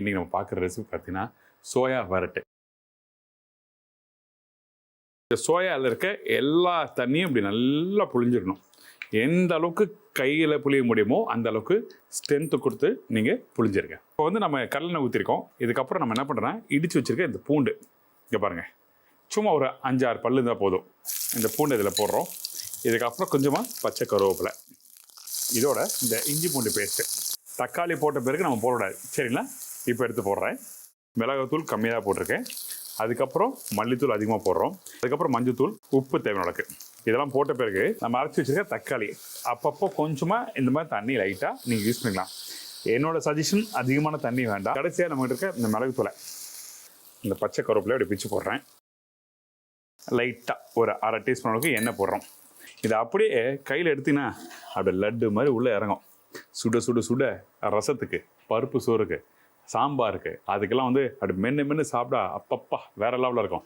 இன்றைக்கி நம்ம பார்க்குற ரெசிபி பார்த்தீங்கன்னா சோயா வரட்டு. இந்த சோயாவில் இருக்க எல்லா தண்ணியும் இப்படி நல்லா புழிஞ்சிடணும். எந்த அளவுக்கு கையில் புளிய முடியுமோ அந்த அளவுக்கு ஸ்ட்ரென்த்து கொடுத்து நீங்கள் புளிஞ்சிருங்க. இப்போ வந்து நம்ம கடலெண்ணெய் ஊற்றிருக்கோம். இதுக்கப்புறம் நம்ம என்ன பண்ணுறோன்னா இடித்து வச்சுருக்க இந்த பூண்டு இங்கே பாருங்கள், சும்மா ஒரு 5-6 பல்லு இருந்தால் போதும். இந்த பூண்டு இதில் போடுறோம். இதுக்கப்புறம் கொஞ்சமாக பச்சை கருவேப்பிலை, இதோட இந்த இஞ்சி பூண்டு பேஸ்ட்டு. தக்காளி போட்ட பிறகு நம்ம போடக்கூடாது, சரிங்களா? இப்போ எடுத்து போடுறேன். மிளகாத்தூள் கம்மியாக தான் போட்டிருக்கேன். அதுக்கப்புறம் மல்லித்தூள் அதிகமாக போடுறோம். அதுக்கப்புறம் மஞ்சத்தூள், உப்பு தேவையானதுக்கு. இதெல்லாம் போட்ட பிறகு நம்ம அரைச்சி வச்சுருக்க தக்காளி அப்பப்போ கொஞ்சமாக இந்த மாதிரி தண்ணி லைட்டாக நீங்கள் யூஸ் பண்ணிக்கலாம். என்னோடய சஜஷன் அதிகமான தண்ணி வேண்டாம். கடைசியாக நம்மகிட்ட இருக்க இந்த மிளகுத்தூளை, இந்த பச்சை கருவேப்பிலை அப்படி பிச்சு போடுறேன். லைட்டாக ஒரு 1/2 டீஸ்பூன் அளவுக்கு எண்ணெய் போடுறோம். இதை அப்படியே கையில் எடுத்திங்கன்னா அப்படியே லட்டு மாதிரி உள்ளே இறங்கும். சுட சுட சுட ரசத்துக்கு, பருப்பு சோறுக்கு, சாம்பாருக்கு, அதுக்கெல்லாம் வந்து அப்படி மென்று சாப்பிட்டா அப்பப்பா வேறு லெவலில் இருக்கும்.